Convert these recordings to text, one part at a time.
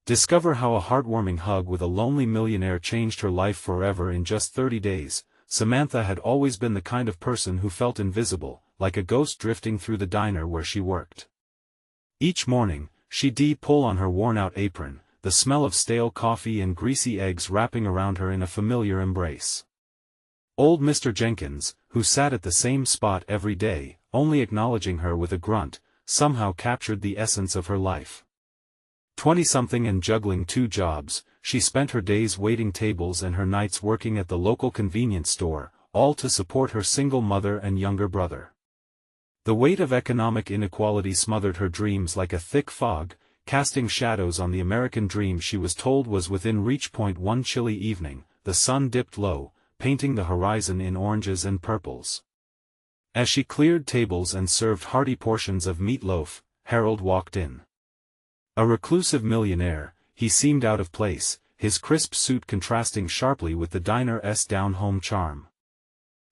Discover how a heartwarming hug with a lonely millionaire changed her life forever in just 30 days. Samantha had always been the kind of person who felt invisible, like a ghost drifting through the diner where she worked. Each morning, she'd pull on her worn-out apron, the smell of stale coffee and greasy eggs wrapping around her in a familiar embrace. Old Mr. Jenkins, who sat at the same spot every day, only acknowledging her with a grunt, somehow captured the essence of her life. 20-something and juggling 2 jobs, she spent her days waiting tables and her nights working at the local convenience store, all to support her single mother and younger brother. The weight of economic inequality smothered her dreams like a thick fog, casting shadows on the American dream she was told was within reach. One chilly evening, the sun dipped low, painting the horizon in oranges and purples. As she cleared tables and served hearty portions of meatloaf, Harold walked in. A reclusive millionaire, he seemed out of place, his crisp suit contrasting sharply with the diner's down-home charm.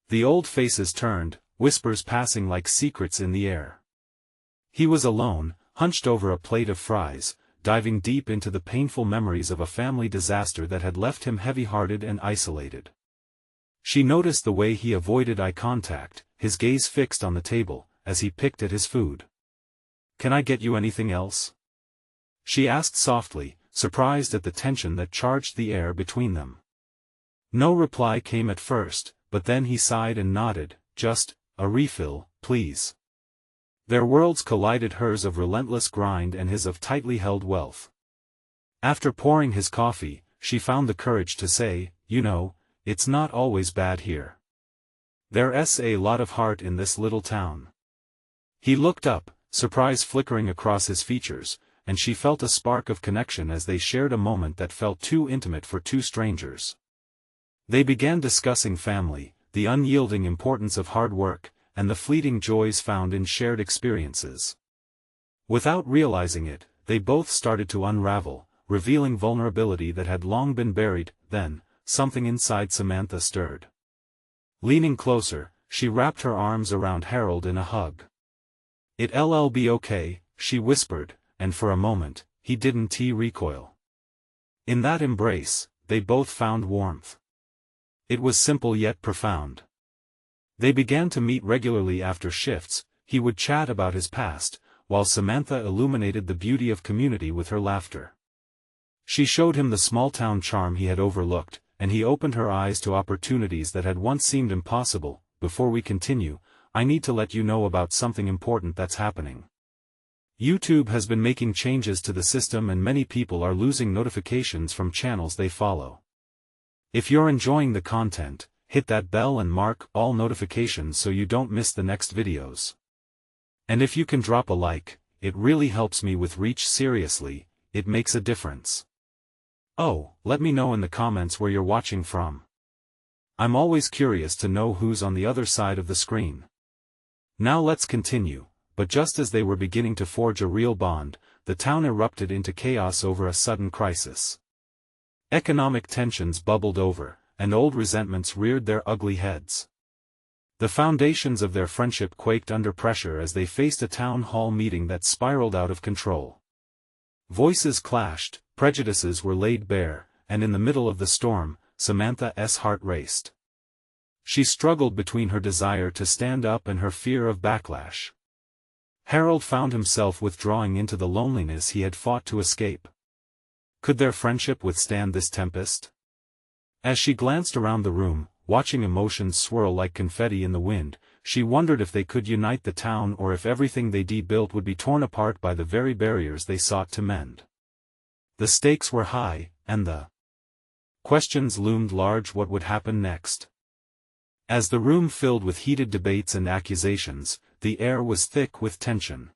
The old faces turned, whispers passing like secrets in the air. He was alone, hunched over a plate of fries, diving deep into the painful memories of a family disaster that had left him heavy-hearted and isolated. She noticed the way he avoided eye contact, his gaze fixed on the table, as he picked at his food. "Can I get you anything else?" she asked softly, surprised at the tension that charged the air between them. No reply came at first, but then he sighed and nodded. "Just a refill, please." Their worlds collided, hers of relentless grind and his of tightly held wealth. After pouring his coffee, she found the courage to say, "You know, it's not always bad here. There's a lot of heart in this little town." He looked up, surprise flickering across his features, and she felt a spark of connection as they shared a moment that felt too intimate for 2 strangers. They began discussing family, the unyielding importance of hard work, and the fleeting joys found in shared experiences. Without realizing it, they both started to unravel, revealing vulnerability that had long been buried. Then, something inside Samantha stirred. Leaning closer, she wrapped her arms around Harold in a hug. "It'll be okay," she whispered, and for a moment, he didn't recoil. In that embrace, they both found warmth. It was simple yet profound. They began to meet regularly after shifts. He would chat about his past, while Samantha illuminated the beauty of community with her laughter. She showed him the small-town charm he had overlooked, and he opened her eyes to opportunities that had once seemed impossible. "Before we continue, I need to let you know about something important that's happening. YouTube has been making changes to the system and many people are losing notifications from channels they follow. If you're enjoying the content, hit that bell and mark all notifications so you don't miss the next videos. And if you can drop a like, it really helps me with reach. Seriously, it makes a difference. Oh, let me know in the comments where you're watching from. I'm always curious to know who's on the other side of the screen. Now let's continue. But just as they were beginning to forge a real bond, the town erupted into chaos over a sudden crisis. Economic tensions bubbled over, and old resentments reared their ugly heads. The foundations of their friendship quaked under pressure as they faced a town hall meeting that spiraled out of control. Voices clashed, prejudices were laid bare, and in the middle of the storm, Samantha's heart raced. She struggled between her desire to stand up and her fear of backlash. Harold found himself withdrawing into the loneliness he had fought to escape. Could their friendship withstand this tempest? As she glanced around the room, watching emotions swirl like confetti in the wind, she wondered if they could unite the town or if everything they built would be torn apart by the very barriers they sought to mend. The stakes were high, and the questions loomed large. What would happen next? As the room filled with heated debates and accusations, the air was thick with tension.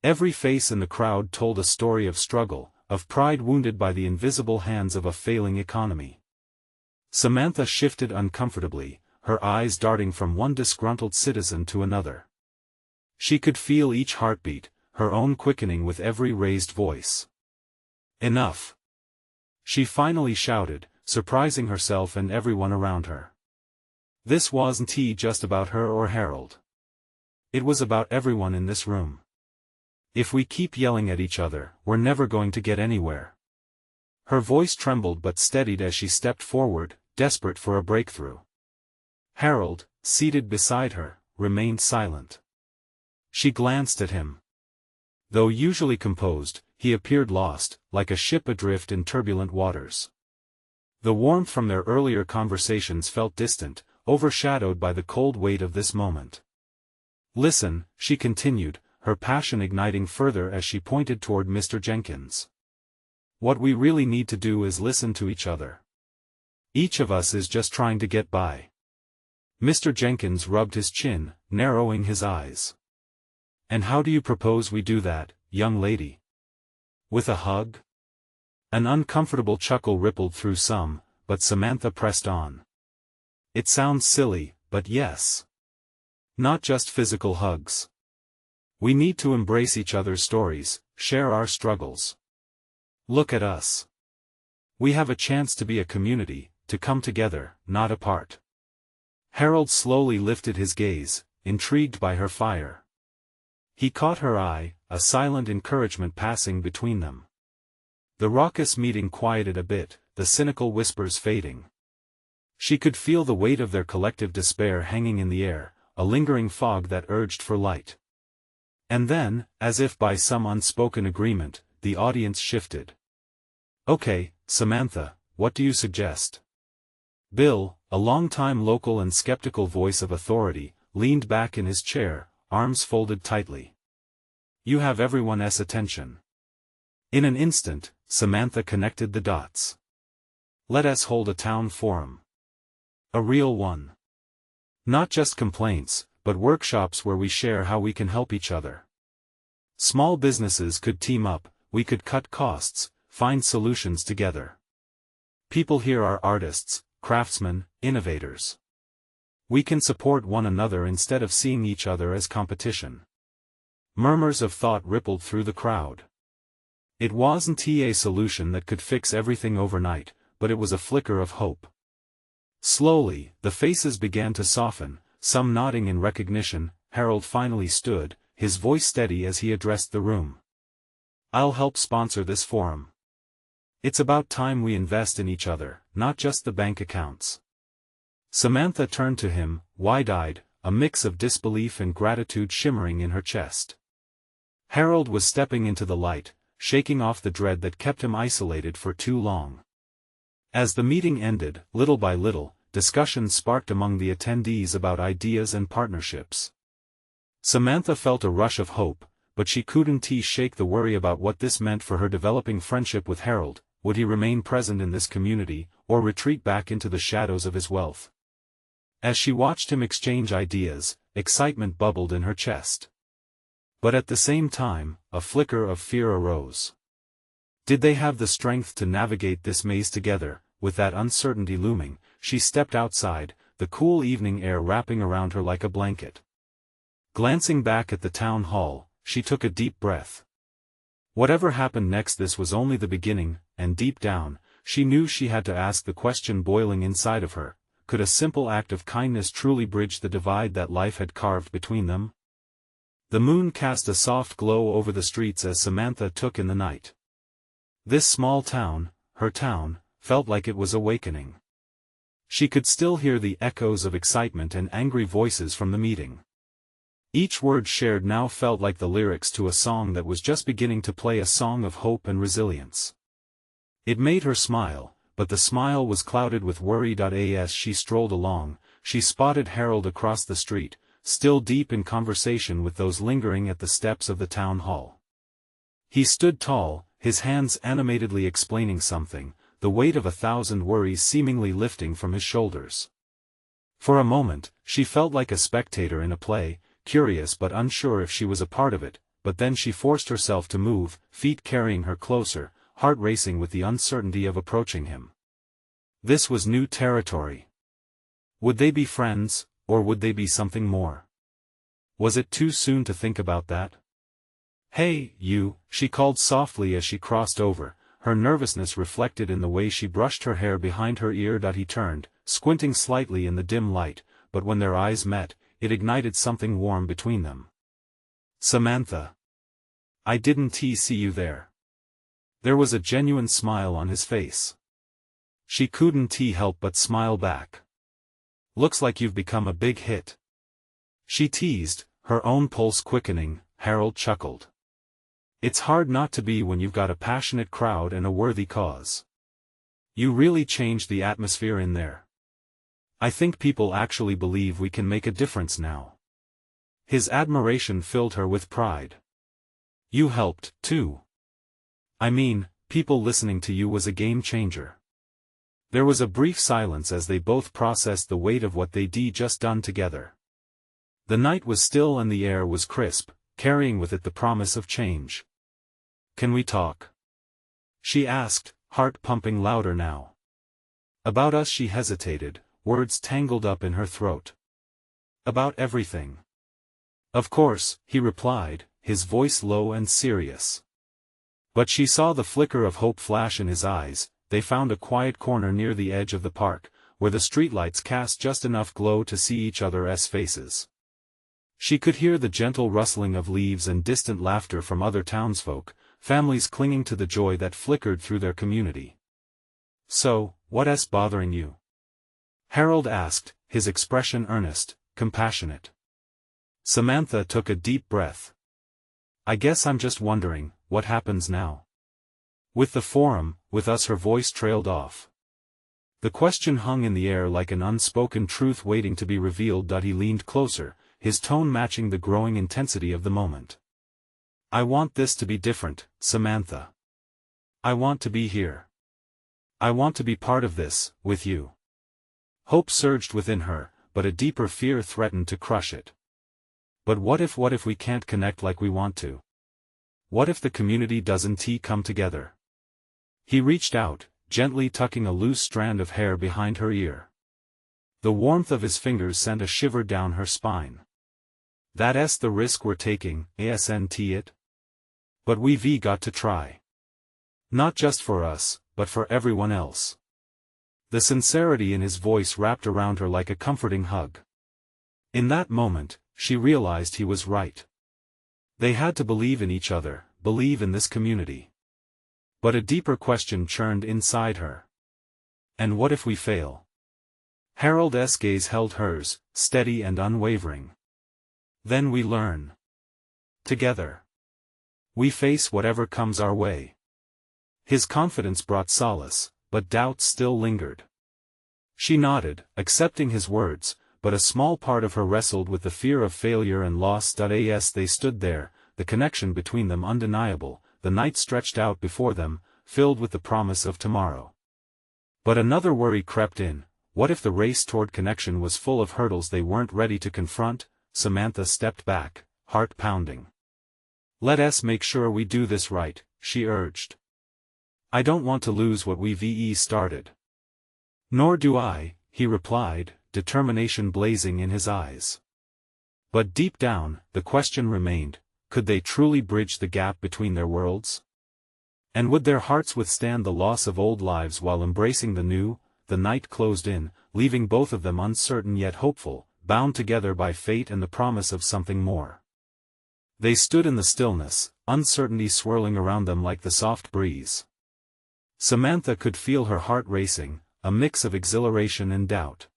Every face in the crowd told a story of struggle, of pride wounded by the invisible hands of a failing economy. Samantha shifted uncomfortably, her eyes darting from one disgruntled citizen to another. She could feel each heartbeat, her own quickening with every raised voice. "Enough!" she finally shouted, surprising herself and everyone around her. This wasn't just about her or Harold. It was about everyone in this room. If we keep yelling at each other, we're never going to get anywhere. Her voice trembled but steadied as she stepped forward, desperate for a breakthrough. Harold, seated beside her, remained silent. She glanced at him. Though usually composed, he appeared lost, like a ship adrift in turbulent waters. The warmth from their earlier conversations felt distant, overshadowed by the cold weight of this moment. "Listen," she continued, her passion igniting further as she pointed toward Mr. Jenkins. "What we really need to do is listen to each other. Each of us is just trying to get by." Mr. Jenkins rubbed his chin, narrowing his eyes. "And how do you propose we do that, young lady? With a hug?" An uncomfortable chuckle rippled through some, but Samantha pressed on. "It sounds silly, but yes. Not just physical hugs. We need to embrace each other's stories, share our struggles. Look at us. We have a chance to be a community, to come together, not apart." Harold slowly lifted his gaze, intrigued by her fire. He caught her eye, a silent encouragement passing between them. The raucous meeting quieted a bit, the cynical whispers fading. She could feel the weight of their collective despair hanging in the air, a lingering fog that urged for light. And then, as if by some unspoken agreement, the audience shifted. "Okay, Samantha, what do you suggest?" Bill, a long-time local and skeptical voice of authority, leaned back in his chair, arms folded tightly. "You have everyone's attention." In an instant, Samantha connected the dots. "Let us hold a town forum. A real one. Not just complaints, but workshops where we share how we can help each other. Small businesses could team up, we could cut costs, find solutions together. People here are artists, craftsmen, innovators. We can support one another instead of seeing each other as competition." Murmurs of thought rippled through the crowd. It wasn't a solution that could fix everything overnight, but it was a flicker of hope. Slowly, the faces began to soften, some nodding in recognition. Harold finally stood, his voice steady as he addressed the room. "I'll help sponsor this forum. It's about time we invest in each other, not just the bank accounts." Samantha turned to him, wide-eyed, a mix of disbelief and gratitude shimmering in her chest. Harold was stepping into the light, shaking off the dread that kept him isolated for too long. As the meeting ended, little by little, discussions sparked among the attendees about ideas and partnerships. Samantha felt a rush of hope, but she couldn't shake the worry about what this meant for her developing friendship with Harold. Would he remain present in this community, or retreat back into the shadows of his wealth? As she watched him exchange ideas, excitement bubbled in her chest. But at the same time, a flicker of fear arose. Did they have the strength to navigate this maze together? With that uncertainty looming, she stepped outside, the cool evening air wrapping around her like a blanket. Glancing back at the town hall, she took a deep breath. Whatever happened next, this was only the beginning, and deep down, she knew she had to ask the question boiling inside of her: could a simple act of kindness truly bridge the divide that life had carved between them? The moon cast a soft glow over the streets as Samantha took in the night. This small town, her town, felt like it was awakening. She could still hear the echoes of excitement and angry voices from the meeting. Each word shared now felt like the lyrics to a song that was just beginning to play, a song of hope and resilience. It made her smile, but the smile was clouded with worry. As she strolled along, she spotted Harold across the street, still deep in conversation with those lingering at the steps of the town hall. He stood tall, his hands animatedly explaining something, the weight of 1,000 worries seemingly lifting from his shoulders. For a moment, she felt like a spectator in a play, curious but unsure if she was a part of it, but then she forced herself to move, feet carrying her closer, heart racing with the uncertainty of approaching him. This was new territory. Would they be friends, or would they be something more? Was it too soon to think about that? "Hey, you," she called softly as she crossed over, her nervousness reflected in the way she brushed her hair behind her ear. He turned, squinting slightly in the dim light, but when their eyes met, it ignited something warm between them. "Samantha. I didn't see you there." There was a genuine smile on his face. She couldn't help but smile back. "Looks like you've become a big hit," she teased, her own pulse quickening. Harold chuckled. "It's hard not to be when you've got a passionate crowd and a worthy cause. You really changed the atmosphere in there. I think people actually believe we can make a difference now." His admiration filled her with pride. "You helped, too. I mean, people listening to you was a game changer." There was a brief silence as they both processed the weight of what they'd just done together. The night was still and the air was crisp, carrying with it the promise of change. "Can we talk?" she asked, heart pumping louder now. About us, she hesitated, words tangled up in her throat. "About everything." "Of course," he replied, his voice low and serious. But she saw the flicker of hope flash in his eyes. They found a quiet corner near the edge of the park, where the streetlights cast just enough glow to see each other's faces. She could hear the gentle rustling of leaves and distant laughter from other townsfolk, families clinging to the joy that flickered through their community. "So, what's bothering you?" Harold asked, his expression earnest, compassionate. Samantha took a deep breath. "I guess I'm just wondering, what happens now? With the forum, with us." Her voice trailed off. The question hung in the air like an unspoken truth waiting to be revealed. He leaned closer, his tone matching the growing intensity of the moment. "I want this to be different, Samantha. I want to be here. I want to be part of this, with you." Hope surged within her, but a deeper fear threatened to crush it. But what if we can't connect like we want to? What if the community doesn't come together? He reached out, gently tucking a loose strand of hair behind her ear. The warmth of his fingers sent a shiver down her spine. "That's the risk we're taking, isn't it? But we've got to try. Not just for us, but for everyone else." The sincerity in his voice wrapped around her like a comforting hug. In that moment, she realized he was right. They had to believe in each other, believe in this community. But a deeper question churned inside her. And what if we fail? Harold's gaze held hers, steady and unwavering. "Then we learn. Together. We face whatever comes our way." His confidence brought solace, but doubts still lingered. She nodded, accepting his words, but a small part of her wrestled with the fear of failure and loss. As they stood there, the connection between them undeniable, the night stretched out before them, filled with the promise of tomorrow. But another worry crept in. What if the race toward connection was full of hurdles they weren't ready to confront? Samantha stepped back, heart pounding. "Let's make sure we do this right," she urged. "I don't want to lose what we've started." "Nor do I," he replied, determination blazing in his eyes. But deep down, the question remained, could they truly bridge the gap between their worlds? And would their hearts withstand the loss of old lives while embracing the new? The night closed in, leaving both of them uncertain yet hopeful, bound together by fate and the promise of something more. They stood in the stillness, uncertainty swirling around them like the soft breeze. Samantha could feel her heart racing, a mix of exhilaration and doubt.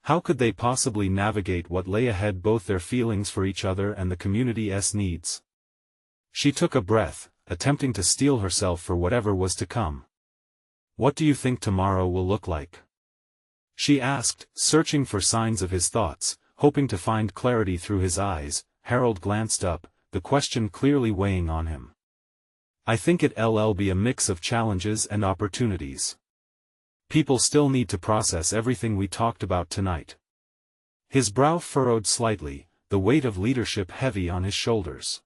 How could they possibly navigate what lay ahead, both their feelings for each other and the community's needs? She took a breath, attempting to steel herself for whatever was to come. "What do you think tomorrow will look like?" she asked, searching for signs of his thoughts, hoping to find clarity through his eyes. Harold glanced up, the question clearly weighing on him. "I think it'll be a mix of challenges and opportunities. People still need to process everything we talked about tonight." His brow furrowed slightly, the weight of leadership heavy on his shoulders.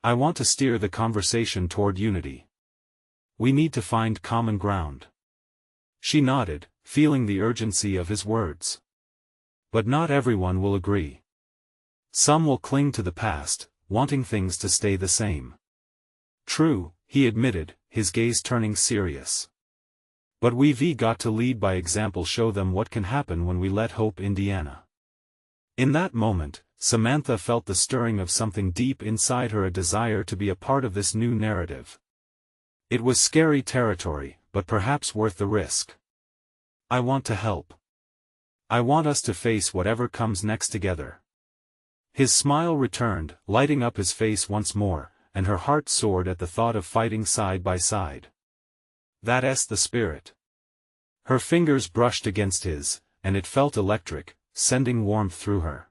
"I want to steer the conversation toward unity. We need to find common ground." She nodded, feeling the urgency of his words. "But not everyone will agree. Some will cling to the past, wanting things to stay the same." "True," he admitted, his gaze turning serious. "But we've got to lead by example, show them what can happen when we let hope Indiana." In that moment, Samantha felt the stirring of something deep inside her, a desire to be a part of this new narrative. It was scary territory, but perhaps worth the risk. I want to help. I want us to face whatever comes next together. His smile returned, lighting up his face once more, and her heart soared at the thought of fighting side by side. That's the spirit. Her fingers brushed against his, and it felt electric, sending warmth through her.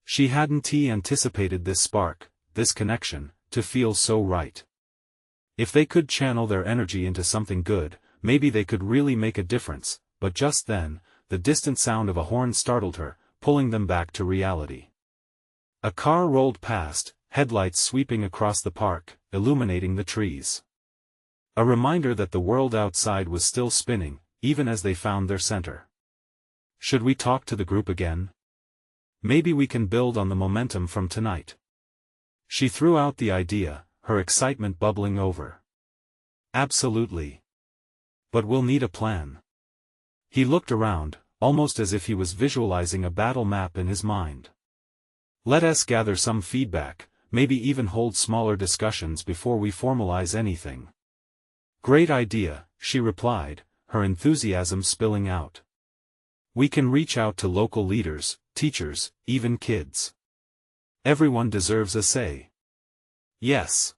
She hadn't anticipated this spark, this connection, to feel so right. If they could channel their energy into something good, maybe they could really make a difference, but just then, the distant sound of a horn startled her, pulling them back to reality. A car rolled past, headlights sweeping across the park, illuminating the trees. A reminder that the world outside was still spinning, even as they found their center. Should we talk to the group again? Maybe we can build on the momentum from tonight. She threw out the idea, her excitement bubbling over. Absolutely. But we'll need a plan. He looked around, almost as if he was visualizing a battle map in his mind. Let us gather some feedback, maybe even hold smaller discussions before we formalize anything. Great idea, she replied, her enthusiasm spilling out. We can reach out to local leaders, teachers, even kids. Everyone deserves a say. Yes.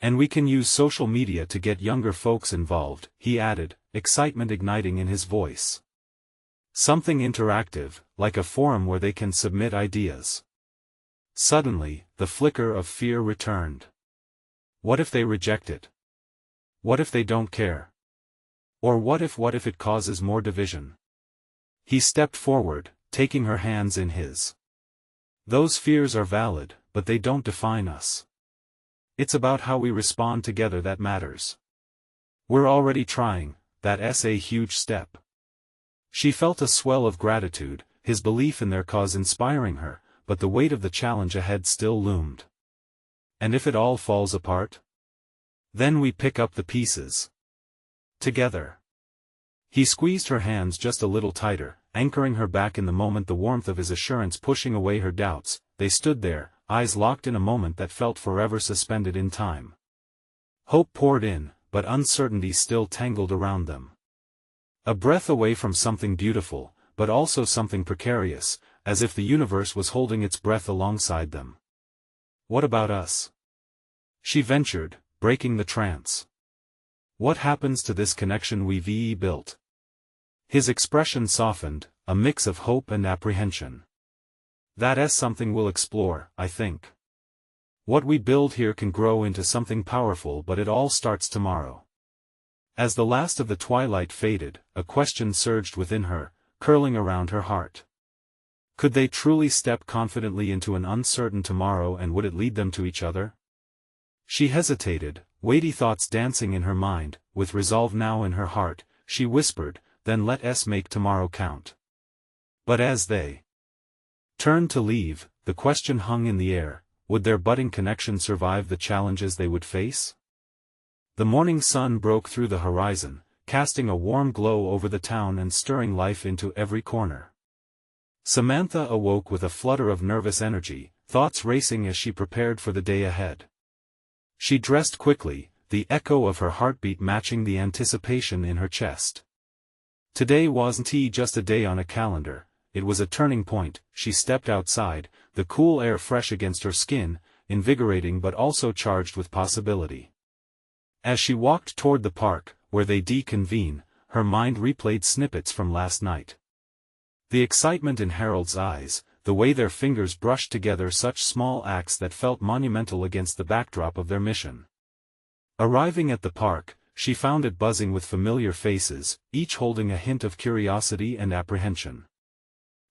And we can use social media to get younger folks involved, he added, excitement igniting in his voice. Something interactive, like a forum where they can submit ideas. Suddenly, the flicker of fear returned. What if they reject it? What if they don't care? Or what if it causes more division? He stepped forward, taking her hands in his. Those fears are valid, but they don't define us. It's about how we respond together that matters. We're already trying, that's a huge step. She felt a swell of gratitude, his belief in their cause inspiring her, but the weight of the challenge ahead still loomed. And if it all falls apart? Then we pick up the pieces. Together. He squeezed her hands just a little tighter, anchoring her back in the moment, the warmth of his assurance pushing away her doubts. They stood there, eyes locked in a moment that felt forever suspended in time. Hope poured in, but uncertainty still tangled around them. A breath away from something beautiful, but also something precarious, as if the universe was holding its breath alongside them. What about us? She ventured, breaking the trance. What happens to this connection we've built? His expression softened, a mix of hope and apprehension. That's something we'll explore, I think. What we build here can grow into something powerful, but it all starts tomorrow. As the last of the twilight faded, a question surged within her, curling around her heart. Could they truly step confidently into an uncertain tomorrow, and would it lead them to each other? She hesitated, weighty thoughts dancing in her mind. With resolve now in her heart, she whispered, then let us make tomorrow count. But as they turned to leave, the question hung in the air, would their budding connection survive the challenges they would face? The morning sun broke through the horizon, casting a warm glow over the town and stirring life into every corner. Samantha awoke with a flutter of nervous energy, thoughts racing as she prepared for the day ahead. She dressed quickly, the echo of her heartbeat matching the anticipation in her chest. Today wasn't just a day on a calendar, it was a turning point. She stepped outside, the cool air fresh against her skin, invigorating but also charged with possibility. As she walked toward the park, where they deconvene, her mind replayed snippets from last night. The excitement in Harold's eyes, the way their fingers brushed together, such small acts that felt monumental against the backdrop of their mission. Arriving at the park, she found it buzzing with familiar faces, each holding a hint of curiosity and apprehension.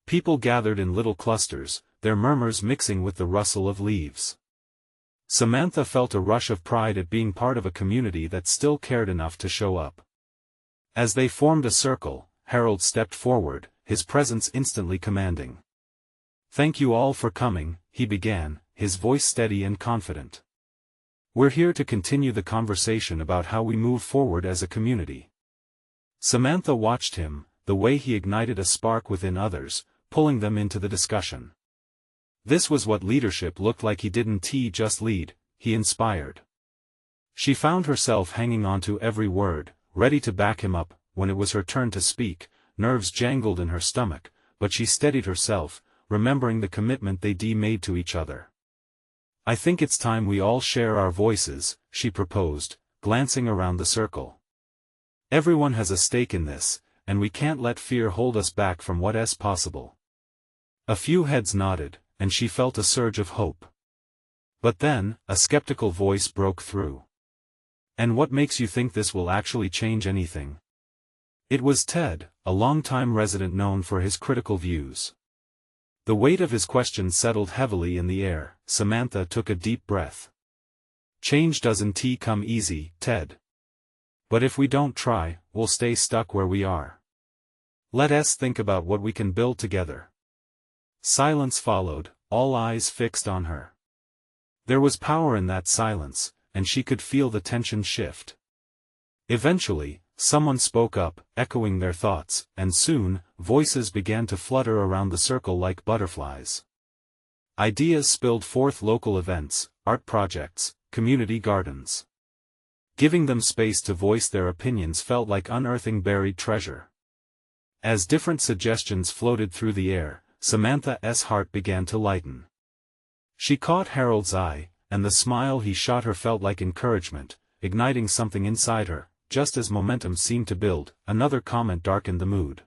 People gathered in little clusters, their murmurs mixing with the rustle of leaves. Samantha felt a rush of pride at being part of a community that still cared enough to show up. As they formed a circle, Harold stepped forward, his presence instantly commanding. "Thank you all for coming," he began, his voice steady and confident. "We're here to continue the conversation about how we move forward as a community." Samantha watched him, the way he ignited a spark within others, pulling them into the discussion. This was what leadership looked like. He didn't just lead, he inspired. She found herself hanging on to every word, ready to back him up. When it was her turn to speak, nerves jangled in her stomach, but she steadied herself, remembering the commitment they'd made to each other. "I think it's time we all share our voices," she proposed, glancing around the circle. "Everyone has a stake in this, and we can't let fear hold us back from what's possible." A few heads nodded, and she felt a surge of hope. But then, a skeptical voice broke through. "And what makes you think this will actually change anything?" It was Ted, a longtime resident known for his critical views. The weight of his question settled heavily in the air. Samantha took a deep breath. "Change doesn't come easy, Ted. But if we don't try, we'll stay stuck where we are. Let us think about what we can build together." Silence followed, all eyes fixed on her. There was power in that silence, and she could feel the tension shift. Eventually, someone spoke up, echoing their thoughts, and soon, voices began to flutter around the circle like butterflies. Ideas spilled forth: local events, art projects, community gardens. Giving them space to voice their opinions felt like unearthing buried treasure. As different suggestions floated through the air, Samantha's heart began to lighten. She caught Harold's eye, and the smile he shot her felt like encouragement, igniting something inside her. Just as momentum seemed to build, another comment darkened the mood.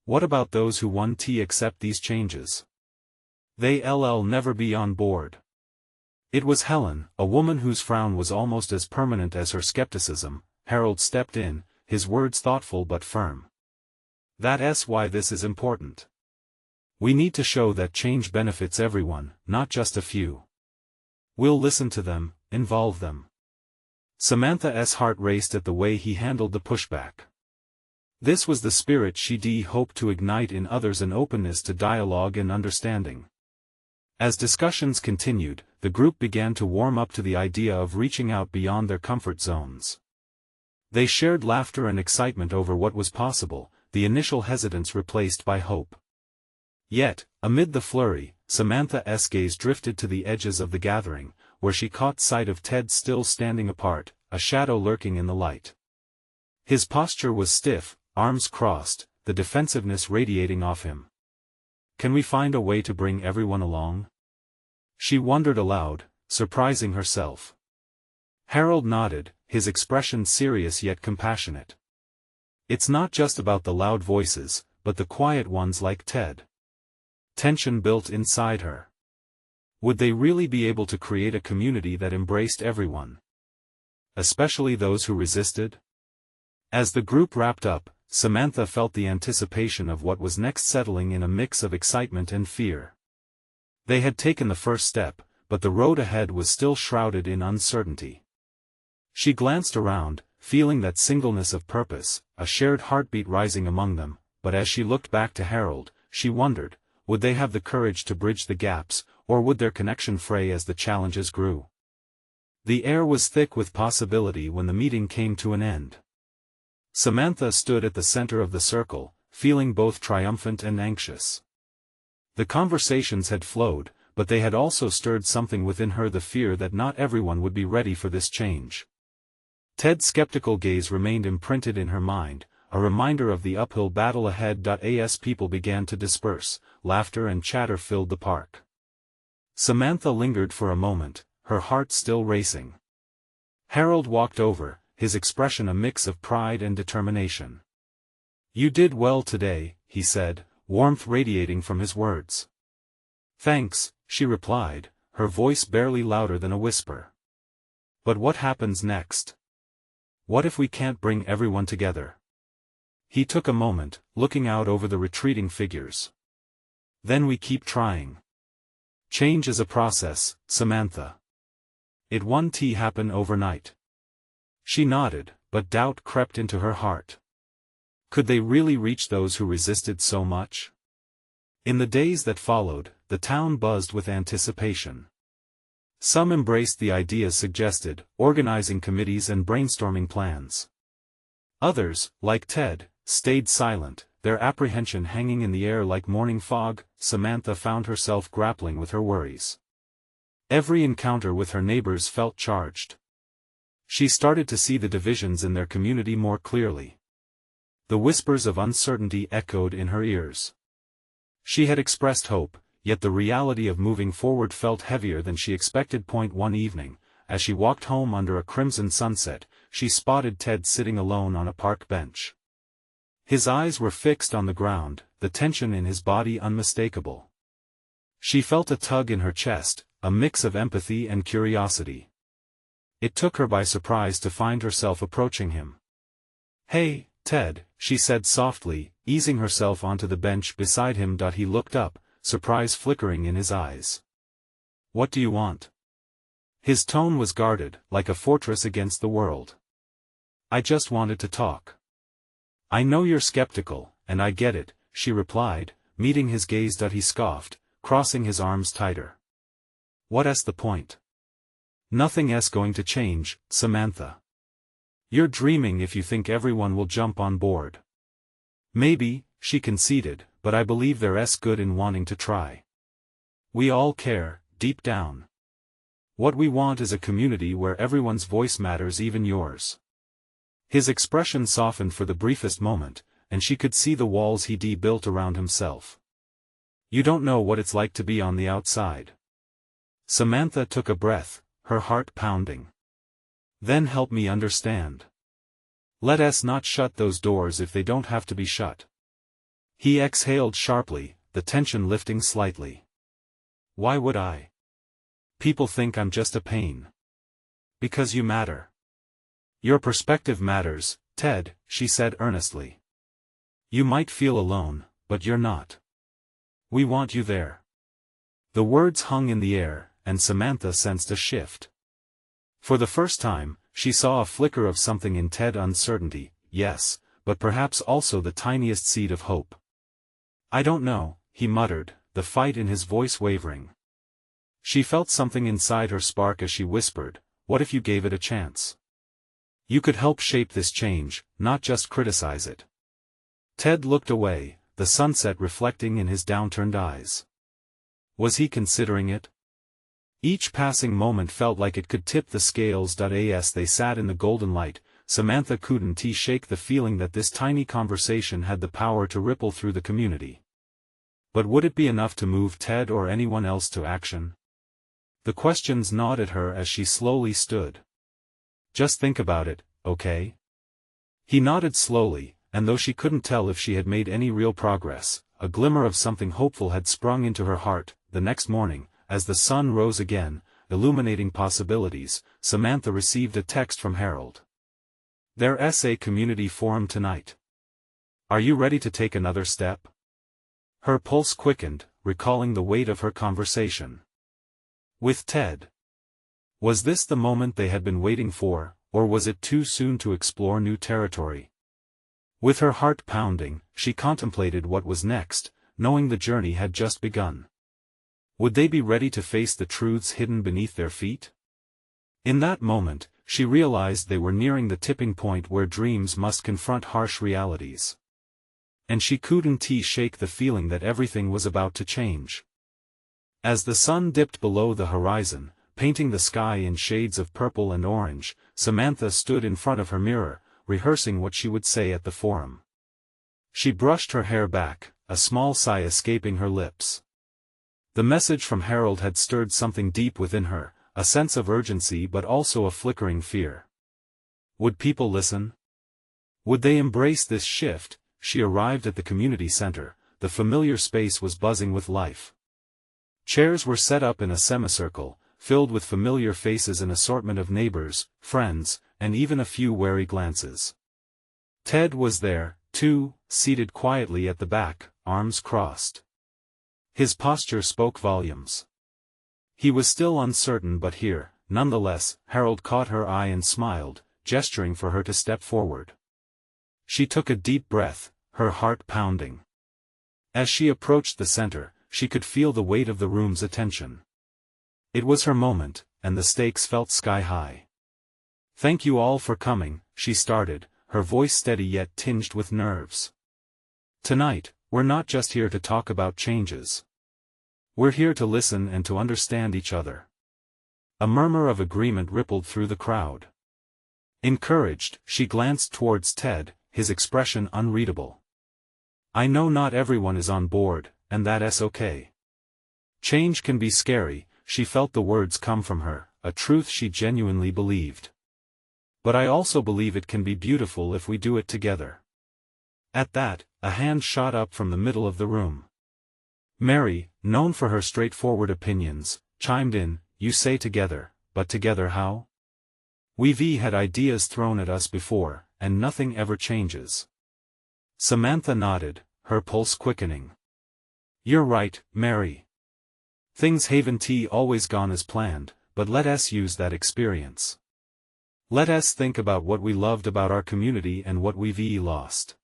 "What about those who won't accept these changes? They'll never be on board." It was Helen, a woman whose frown was almost as permanent as her skepticism. Harold stepped in, his words thoughtful but firm. "That's why this is important. We need to show that change benefits everyone, not just a few. We'll listen to them, involve them." Samantha's heart raced at the way he handled the pushback. This was the spirit she'd hoped to ignite in others, an openness to dialogue and understanding. As discussions continued, the group began to warm up to the idea of reaching out beyond their comfort zones. They shared laughter and excitement over what was possible, the initial hesitance replaced by hope. Yet, amid the flurry, Samantha's gaze drifted to the edges of the gathering, where she caught sight of Ted still standing apart, a shadow lurking in the light. His posture was stiff, arms crossed, the defensiveness radiating off him. "Can we find a way to bring everyone along?" she wondered aloud, surprising herself. Harold nodded, his expression serious yet compassionate. "It's not just about the loud voices, but the quiet ones like Ted." Tension built inside her. Would they really be able to create a community that embraced everyone? Especially those who resisted? As the group wrapped up, Samantha felt the anticipation of what was next settling in a mix of excitement and fear. They had taken the first step, but the road ahead was still shrouded in uncertainty. She glanced around, feeling that singleness of purpose, a shared heartbeat rising among them, but as she looked back to Harold, she wondered, would they have the courage to bridge the gaps, or would their connection fray as the challenges grew? The air was thick with possibility when the meeting came to an end. Samantha stood at the center of the circle, feeling both triumphant and anxious. The conversations had flowed, but they had also stirred something within her, the fear that not everyone would be ready for this change. Ted's skeptical gaze remained imprinted in her mind, a reminder of the uphill battle ahead. As people began to disperse, laughter and chatter filled the park. Samantha lingered for a moment, her heart still racing. Harold walked over, his expression a mix of pride and determination. "You did well today," he said, warmth radiating from his words. "Thanks," she replied, her voice barely louder than a whisper. "But what happens next? What if we can't bring everyone together?" He took a moment, looking out over the retreating figures. "Then we keep trying. Change is a process, Samantha. It won't happen overnight." She nodded, but doubt crept into her heart. Could they really reach those who resisted so much? In the days that followed, the town buzzed with anticipation. Some embraced the ideas suggested, organizing committees and brainstorming plans. Others, like Ted, stayed silent, their apprehension hanging in the air like morning fog. Samantha found herself grappling with her worries. Every encounter with her neighbors felt charged. She started to see the divisions in their community more clearly. The whispers of uncertainty echoed in her ears. She had expressed hope, yet the reality of moving forward felt heavier than she expected. One evening, as she walked home under a crimson sunset, she spotted Ted sitting alone on a park bench. His eyes were fixed on the ground, the tension in his body unmistakable. She felt a tug in her chest, a mix of empathy and curiosity. It took her by surprise to find herself approaching him. "Hey, Ted," she said softly, easing herself onto the bench beside him. He looked up, surprise flickering in his eyes. "What do you want?" His tone was guarded, like a fortress against the world. "I just wanted to talk." "I know you're skeptical, and I get it," she replied, meeting his gaze. He scoffed, crossing his arms tighter. "What's the point? Nothing's going to change, Samantha. You're dreaming if you think everyone will jump on board." "Maybe," she conceded, "but I believe there's good in wanting to try. We all care, deep down. What we want is a community where everyone's voice matters, even yours." His expression softened for the briefest moment, and she could see the walls he'd built around himself. "You don't know what it's like to be on the outside." Samantha took a breath, her heart pounding. "Then help me understand. Let us not shut those doors if they don't have to be shut." He exhaled sharply, the tension lifting slightly. "Why would I? People think I'm just a pain." "Because you matter. Your perspective matters, Ted," she said earnestly. "You might feel alone, but you're not. We want you there." The words hung in the air, and Samantha sensed a shift. For the first time, she saw a flicker of something in Ted. Uncertainty, yes, but perhaps also the tiniest seed of hope. "I don't know," he muttered, the fight in his voice wavering. She felt something inside her spark as she whispered, "What if you gave it a chance? You could help shape this change, not just criticize it." Ted looked away, the sunset reflecting in his downturned eyes. Was he considering it? Each passing moment felt like it could tip the scales. As they sat in the golden light, Samantha couldn't shake the feeling that this tiny conversation had the power to ripple through the community. But would it be enough to move Ted or anyone else to action? The questions gnawed at her as she slowly stood. "Just think about it, okay?" He nodded slowly, and though she couldn't tell if she had made any real progress, a glimmer of something hopeful had sprung into her heart. The next morning, as the sun rose again, illuminating possibilities, Samantha received a text from Harold. "There's a community forum tonight. Are you ready to take another step?" Her pulse quickened, recalling the weight of her conversation with Ted. Was this the moment they had been waiting for, or was it too soon to explore new territory? With her heart pounding, she contemplated what was next, knowing the journey had just begun. Would they be ready to face the truths hidden beneath their feet? In that moment, she realized they were nearing the tipping point where dreams must confront harsh realities. And she couldn't shake the feeling that everything was about to change. As the sun dipped below the horizon, painting the sky in shades of purple and orange, Samantha stood in front of her mirror, rehearsing what she would say at the forum. She brushed her hair back, a small sigh escaping her lips. The message from Harold had stirred something deep within her, a sense of urgency but also a flickering fear. Would people listen? Would they embrace this shift? She arrived at the community center. The familiar space was buzzing with life. Chairs were set up in a semicircle, filled with familiar faces, an assortment of neighbors, friends, and even a few wary glances. Ted was there, too, seated quietly at the back, arms crossed. His posture spoke volumes. He was still uncertain, but here, nonetheless. Harold caught her eye and smiled, gesturing for her to step forward. She took a deep breath, her heart pounding. As she approached the center, she could feel the weight of the room's attention. It was her moment, and the stakes felt sky-high. "Thank you all for coming," she started, her voice steady yet tinged with nerves. "Tonight, we're not just here to talk about changes. We're here to listen and to understand each other." A murmur of agreement rippled through the crowd. Encouraged, she glanced towards Ted, his expression unreadable. I know not everyone is on board, and that's okay. Change can be scary, she felt the words come from her, a truth she genuinely believed. But I also believe it can be beautiful if we do it together. At that, a hand shot up from the middle of the room. Mary, known for her straightforward opinions, chimed in, you say together, but together how? We've had ideas thrown at us before, and nothing ever changes. Samantha nodded, her pulse quickening. You're right, Mary. Things haven't always gone as planned, but let us use that experience. Let us think about what we loved about our community and what we've lost.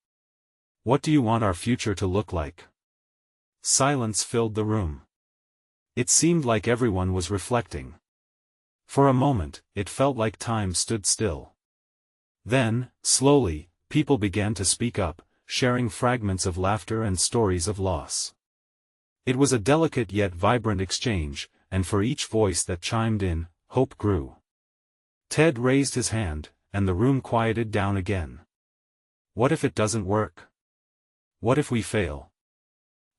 What do you want our future to look like? Silence filled the room. It seemed like everyone was reflecting. For a moment, it felt like time stood still. Then, slowly, people began to speak up, sharing fragments of laughter and stories of loss. It was a delicate yet vibrant exchange, and for each voice that chimed in, hope grew. Ted raised his hand, and the room quieted down again. What if it doesn't work? What if we fail?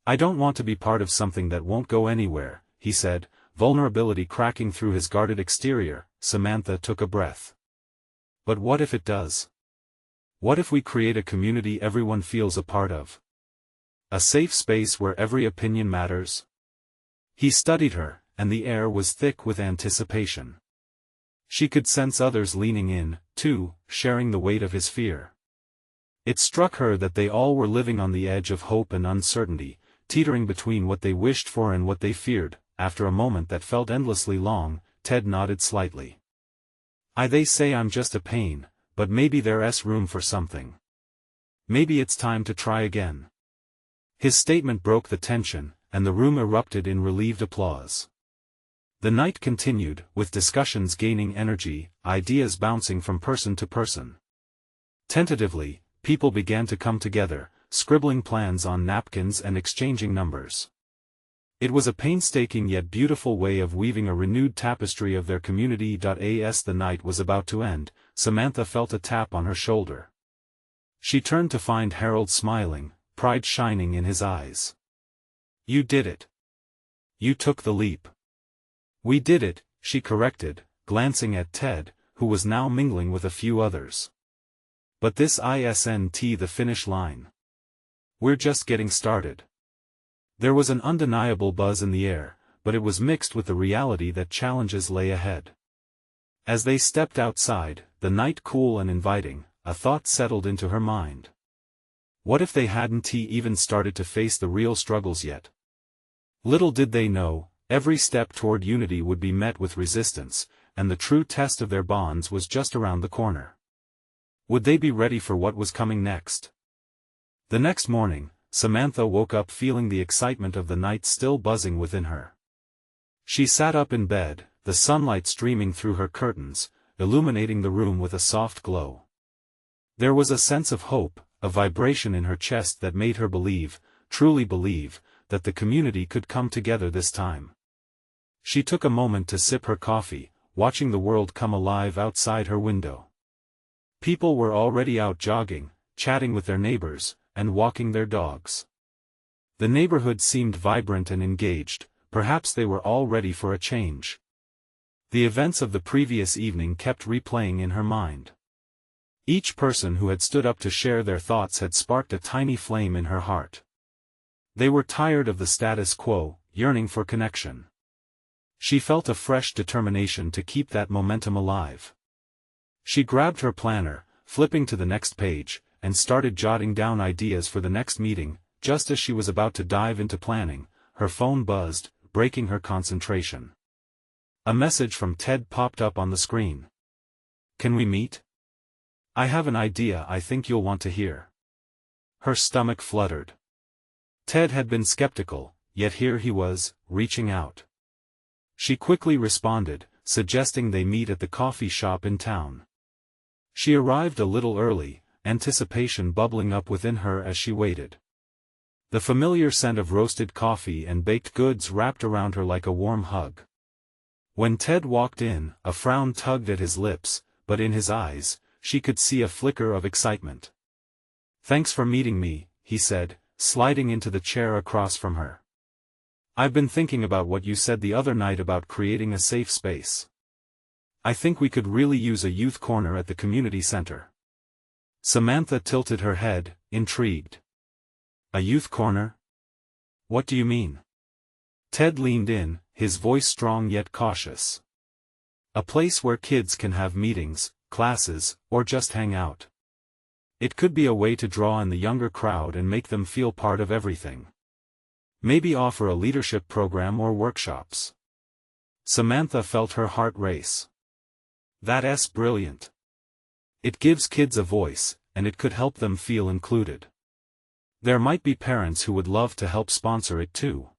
I don't want to be part of something that won't go anywhere, he said, vulnerability cracking through his guarded exterior. Samantha took a breath. But what if it does? What if we create a community everyone feels a part of? A safe space where every opinion matters? He studied her, and the air was thick with anticipation. She could sense others leaning in, too, sharing the weight of his fear. It struck her that they all were living on the edge of hope and uncertainty, teetering between what they wished for and what they feared. After a moment that felt endlessly long, Ted nodded slightly. They say I'm just a pain, but maybe there's room for something. Maybe it's time to try again. His statement broke the tension, and the room erupted in relieved applause. The night continued, with discussions gaining energy, ideas bouncing from person to person. Tentatively, people began to come together, scribbling plans on napkins and exchanging numbers. It was a painstaking yet beautiful way of weaving a renewed tapestry of their community. As the night was about to end, Samantha felt a tap on her shoulder. She turned to find Harold smiling, pride shining in his eyes. You did it. You took the leap. We did it, she corrected, glancing at Ted, who was now mingling with a few others. But this isn't the finish line. We're just getting started. There was an undeniable buzz in the air, but it was mixed with the reality that challenges lay ahead. As they stepped outside, the night cool and inviting, a thought settled into her mind. What if they hadn't even started to face the real struggles yet? Little did they know, every step toward unity would be met with resistance, and the true test of their bonds was just around the corner. Would they be ready for what was coming next? The next morning, Samantha woke up feeling the excitement of the night still buzzing within her. She sat up in bed, the sunlight streaming through her curtains, illuminating the room with a soft glow. There was a sense of hope, a vibration in her chest that made her believe, truly believe, that the community could come together this time. She took a moment to sip her coffee, watching the world come alive outside her window. People were already out jogging, chatting with their neighbors, and walking their dogs. The neighborhood seemed vibrant and engaged, perhaps they were all ready for a change. The events of the previous evening kept replaying in her mind. Each person who had stood up to share their thoughts had sparked a tiny flame in her heart. They were tired of the status quo, yearning for connection. She felt a fresh determination to keep that momentum alive. She grabbed her planner, flipping to the next page, and started jotting down ideas for the next meeting. Just as she was about to dive into planning, her phone buzzed, breaking her concentration. A message from Ted popped up on the screen. Can we meet? I have an idea I think you'll want to hear. Her stomach fluttered. Ted had been skeptical, yet here he was, reaching out. She quickly responded, suggesting they meet at the coffee shop in town. She arrived a little early, anticipation bubbling up within her as she waited. The familiar scent of roasted coffee and baked goods wrapped around her like a warm hug. When Ted walked in, a frown tugged at his lips, but in his eyes, she could see a flicker of excitement. "Thanks for meeting me," he said, sliding into the chair across from her. "I've been thinking about what you said the other night about creating a safe space. I think we could really use a youth corner at the community center." Samantha tilted her head, intrigued. "A youth corner? What do you mean?" Ted leaned in, his voice strong yet cautious. "A place where kids can have meetings, classes, or just hang out. It could be a way to draw in the younger crowd and make them feel part of everything. Maybe offer a leadership program or workshops." Samantha felt her heart race. "That's brilliant. It gives kids a voice, and it could help them feel included. There might be parents who would love to help sponsor it too."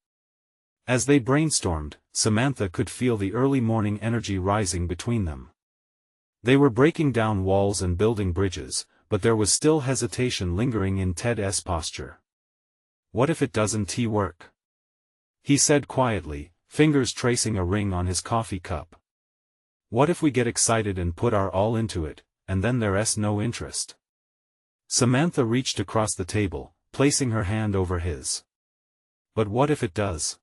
As they brainstormed, Samantha could feel the early morning energy rising between them. They were breaking down walls and building bridges, but there was still hesitation lingering in Ted's posture. "What if it doesn't work?" he said quietly, fingers tracing a ring on his coffee cup. "What if we get excited and put our all into it, and then there's no interest?" Samantha reached across the table, placing her hand over his. "But what if it does?"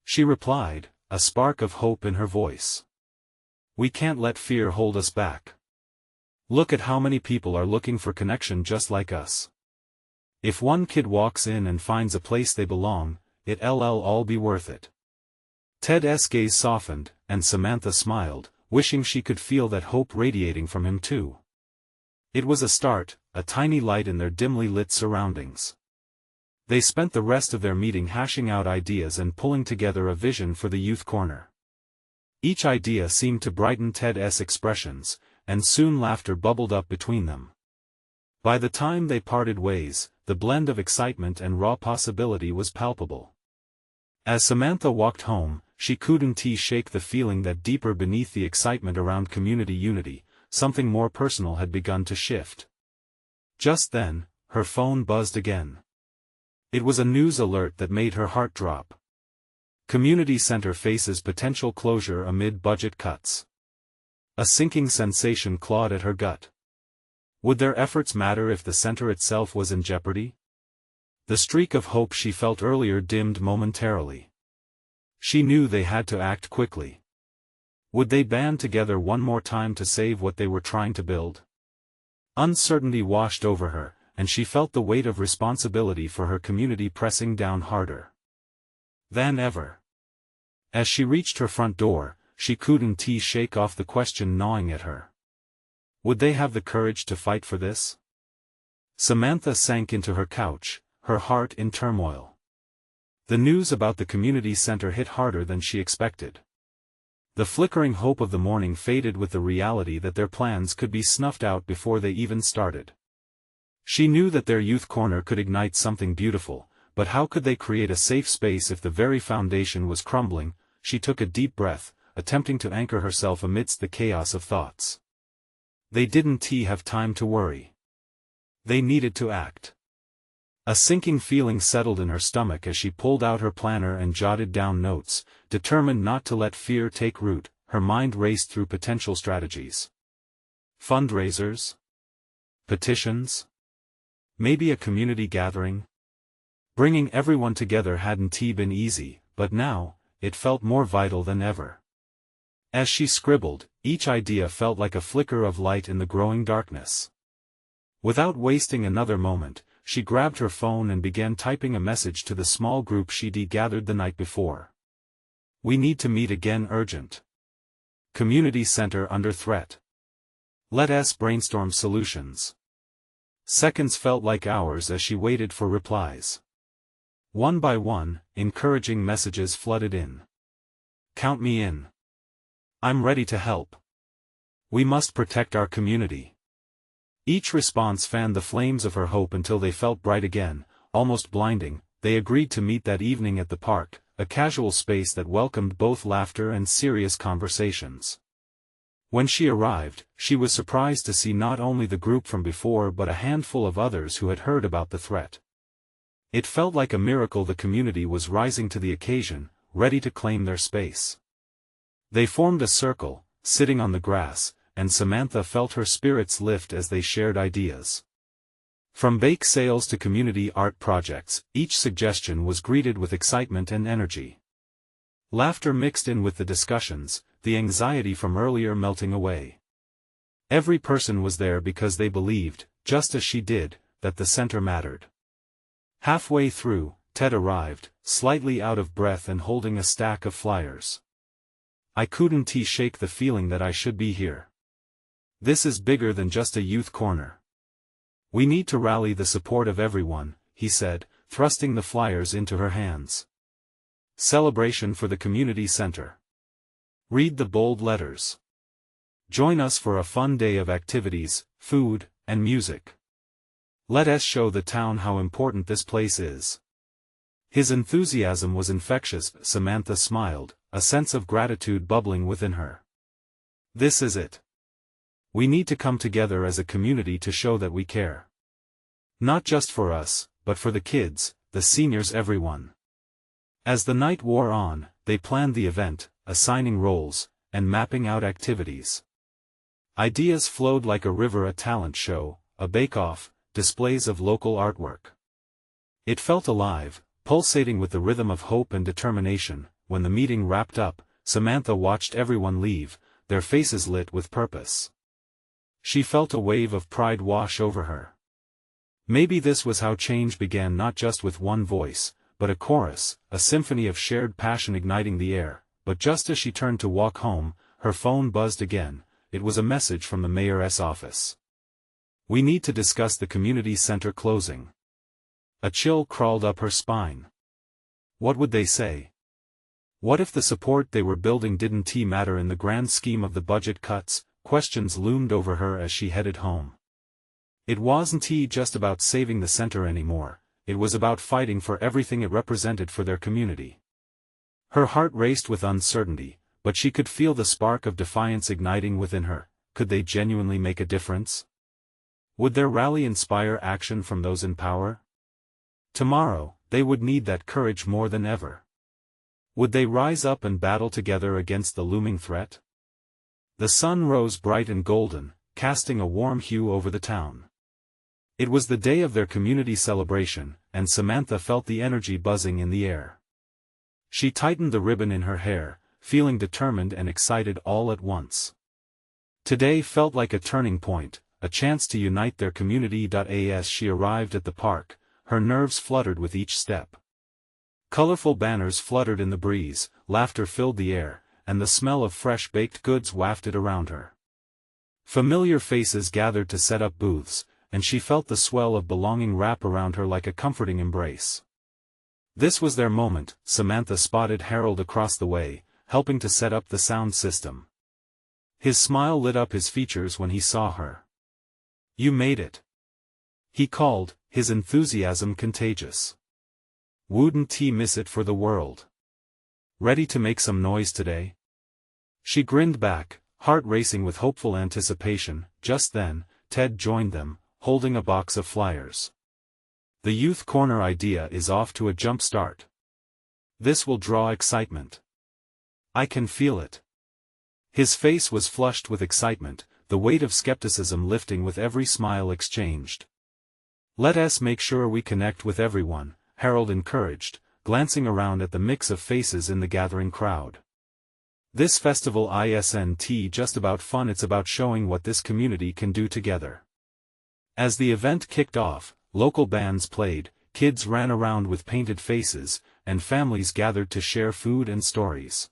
she replied, a spark of hope in her voice. "We can't let fear hold us back. Look at how many people are looking for connection just like us. If one kid walks in and finds a place they belong, it'll all be worth it." Ted's gaze softened, and Samantha smiled, wishing she could feel that hope radiating from him too. It was a start, a tiny light in their dimly lit surroundings. They spent the rest of their meeting hashing out ideas and pulling together a vision for the youth corner. Each idea seemed to brighten Ted's expressions, and soon laughter bubbled up between them. By the time they parted ways, the blend of excitement and raw possibility was palpable. As Samantha walked home, she couldn't shake the feeling that deeper beneath the excitement around community unity, something more personal had begun to shift. Just then, her phone buzzed again. It was a news alert that made her heart drop. Community center faces potential closure amid budget cuts. A sinking sensation clawed at her gut. Would their efforts matter if the center itself was in jeopardy? The streak of hope she felt earlier dimmed momentarily. She knew they had to act quickly. Would they band together one more time to save what they were trying to build? Uncertainty washed over her, and she felt the weight of responsibility for her community pressing down harder than ever. As she reached her front door, she couldn't shake off the question gnawing at her. Would they have the courage to fight for this? Samantha sank into her couch, her heart in turmoil. The news about the community center hit harder than she expected. The flickering hope of the morning faded with the reality that their plans could be snuffed out before they even started. She knew that their youth corner could ignite something beautiful, but how could they create a safe space if the very foundation was crumbling? She took a deep breath, attempting to anchor herself amidst the chaos of thoughts. They didn't have time to worry. They needed to act. A sinking feeling settled in her stomach as she pulled out her planner and jotted down notes, determined not to let fear take root. Her mind raced through potential strategies. Fundraisers? Petitions? Maybe a community gathering? Bringing everyone together hadn't been easy, but now, it felt more vital than ever. As she scribbled, each idea felt like a flicker of light in the growing darkness. Without wasting another moment, she grabbed her phone and began typing a message to the small group she'd gathered the night before. "We need to meet again urgent. Community center under threat. Let's brainstorm solutions." Seconds felt like hours as she waited for replies. One by one, encouraging messages flooded in. "Count me in. I'm ready to help. We must protect our community." Each response fanned the flames of her hope until they felt bright again, almost blinding. They agreed to meet that evening at the park, a casual space that welcomed both laughter and serious conversations. When she arrived, she was surprised to see not only the group from before but a handful of others who had heard about the threat. It felt like a miracle the community was rising to the occasion, ready to claim their space. They formed a circle, sitting on the grass, and Samantha felt her spirits lift as they shared ideas. From bake sales to community art projects, each suggestion was greeted with excitement and energy. Laughter mixed in with the discussions, the anxiety from earlier melting away. Every person was there because they believed, just as she did, that the center mattered. Halfway through, Ted arrived, slightly out of breath and holding a stack of flyers. "I couldn't shake the feeling that I should be here. This is bigger than just a youth corner. We need to rally the support of everyone," he said, thrusting the flyers into her hands. "Celebration for the community center. Read the bold letters. Join us for a fun day of activities, food, and music. Let us show the town how important this place is." His enthusiasm was infectious. Samantha smiled, a sense of gratitude bubbling within her. "This is it. We need to come together as a community to show that we care. Not just for us, but for the kids, the seniors, everyone." As the night wore on, they planned the event, assigning roles, and mapping out activities. Ideas flowed like a river: a talent show, a bake-off, displays of local artwork. It felt alive, pulsating with the rhythm of hope and determination. When the meeting wrapped up, Samantha watched everyone leave, their faces lit with purpose. She felt a wave of pride wash over her. Maybe this was how change began, not just with one voice, but a chorus, a symphony of shared passion igniting the air. But just as she turned to walk home, her phone buzzed again. It was a message from the mayor's office. "We need to discuss the community center closing." A chill crawled up her spine. What would they say? What if the support they were building didn't matter in the grand scheme of the budget cuts? Questions loomed over her as she headed home. It wasn't just about saving the center anymore, it was about fighting for everything it represented for their community. Her heart raced with uncertainty, but she could feel the spark of defiance igniting within her. Could they genuinely make a difference? Would their rally inspire action from those in power? Tomorrow, they would need that courage more than ever. Would they rise up and battle together against the looming threat? The sun rose bright and golden, casting a warm hue over the town. It was the day of their community celebration, and Samantha felt the energy buzzing in the air. She tightened the ribbon in her hair, feeling determined and excited all at once. Today felt like a turning point, a chance to unite their community. As she arrived at the park, her nerves fluttered with each step. Colorful banners fluttered in the breeze, laughter filled the air, and the smell of fresh baked goods wafted around her. Familiar faces gathered to set up booths, and she felt the swell of belonging wrap around her like a comforting embrace. This was their moment. Samantha spotted Harold across the way, helping to set up the sound system. His smile lit up his features when he saw her. "You made it," he called, his enthusiasm contagious. "Wouldn't he miss it for the world? Ready to make some noise today?" She grinned back, heart racing with hopeful anticipation. Just then, Ted joined them, holding a box of flyers. "The youth corner idea is off to a jump start. This will draw excitement. I can feel it." His face was flushed with excitement, the weight of skepticism lifting with every smile exchanged. "Let us make sure we connect with everyone," Harold encouraged, glancing around at the mix of faces in the gathering crowd. "This festival isn't just about fun, it's about showing what this community can do together." As the event kicked off, local bands played, kids ran around with painted faces, and families gathered to share food and stories.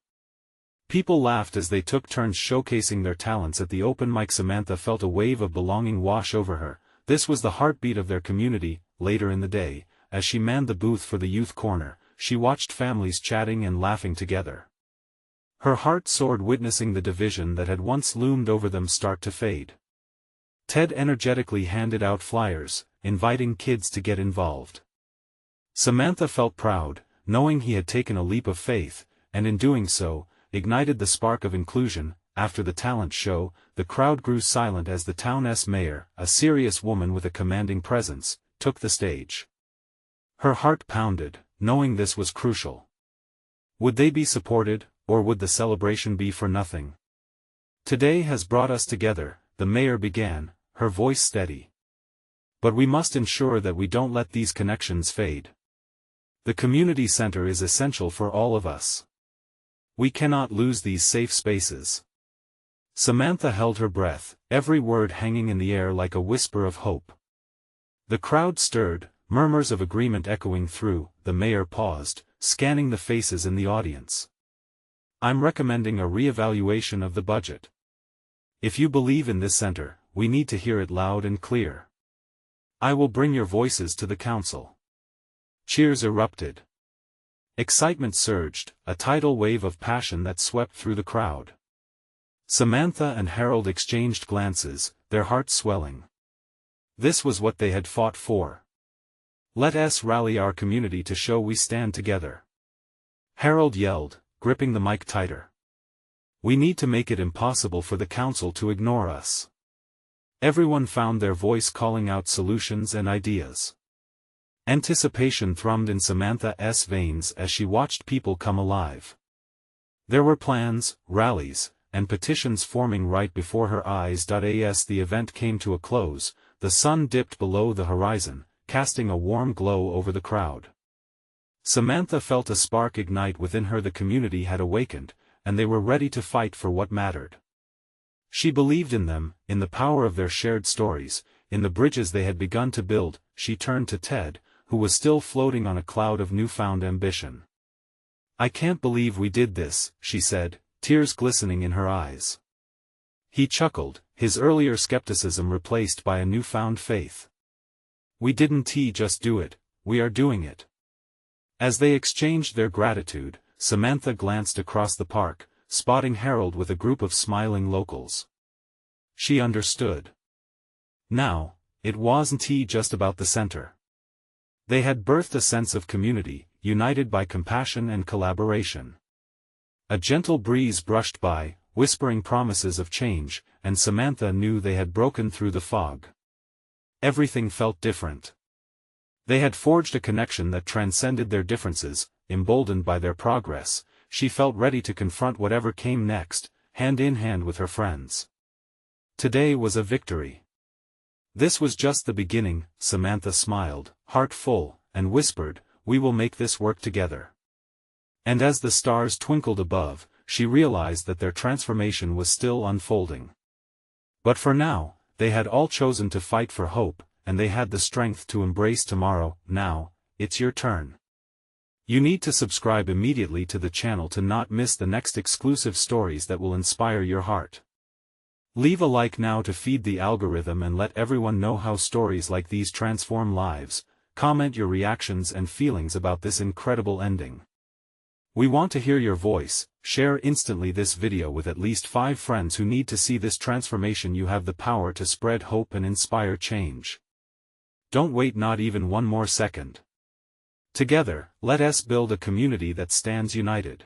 People laughed as they took turns showcasing their talents at the open mic. Samantha felt a wave of belonging wash over her. This was the heartbeat of their community. Later in the day, as she manned the booth for the youth corner, she watched families chatting and laughing together. Her heart soared witnessing the division that had once loomed over them start to fade. Ted energetically handed out flyers, inviting kids to get involved. Samantha felt proud, knowing he had taken a leap of faith, and in doing so, ignited the spark of inclusion. After the talent show, the crowd grew silent as the town's mayor, a serious woman with a commanding presence, took the stage. Her heart pounded, knowing this was crucial. Would they be supported, or would the celebration be for nothing? Today has brought us together, the mayor began, her voice steady. But we must ensure that we don't let these connections fade. The community center is essential for all of us. We cannot lose these safe spaces. Samantha held her breath, every word hanging in the air like a whisper of hope. The crowd stirred, murmurs of agreement echoing through. The mayor paused, scanning the faces in the audience. I'm recommending a re-evaluation of the budget. If you believe in this center, we need to hear it loud and clear. I will bring your voices to the council. Cheers erupted. Excitement surged, a tidal wave of passion that swept through the crowd. Samantha and Harold exchanged glances, their hearts swelling. This was what they had fought for. Let us rally our community to show we stand together. Harold yelled, gripping the mic tighter. We need to make it impossible for the council to ignore us. Everyone found their voice calling out solutions and ideas. Anticipation thrummed in Samantha's veins as she watched people come alive. There were plans, rallies, and petitions forming right before her eyes. As the event came to a close, the sun dipped below the horizon, casting a warm glow over the crowd. Samantha felt a spark ignite within her. The community had awakened, and they were ready to fight for what mattered. She believed in them, in the power of their shared stories, in the bridges they had begun to build. She turned to Ted, who was still floating on a cloud of newfound ambition. I can't believe we did this, she said, tears glistening in her eyes. He chuckled, his earlier skepticism replaced by a newfound faith. We didn't just do it, we are doing it. As they exchanged their gratitude, Samantha glanced across the park, spotting Harold with a group of smiling locals. She understood. Now, it wasn't just about the center. They had birthed a sense of community, united by compassion and collaboration. A gentle breeze brushed by, whispering promises of change, and Samantha knew they had broken through the fog. Everything felt different. They had forged a connection that transcended their differences. Emboldened by their progress, she felt ready to confront whatever came next, hand in hand with her friends. Today was a victory. This was just the beginning. Samantha smiled, heart full, and whispered, we will make this work together. And as the stars twinkled above, she realized that their transformation was still unfolding. But for now, they had all chosen to fight for hope, and they had the strength to embrace tomorrow. Now, it's your turn. You need to subscribe immediately to the channel to not miss the next exclusive stories that will inspire your heart. Leave a like now to feed the algorithm and let everyone know how stories like these transform lives. Comment your reactions and feelings about this incredible ending. We want to hear your voice. Share instantly this video with at least 5 friends who need to see this transformation. You have the power to spread hope and inspire change. Don't wait not even one more second. Together, let us build a community that stands united.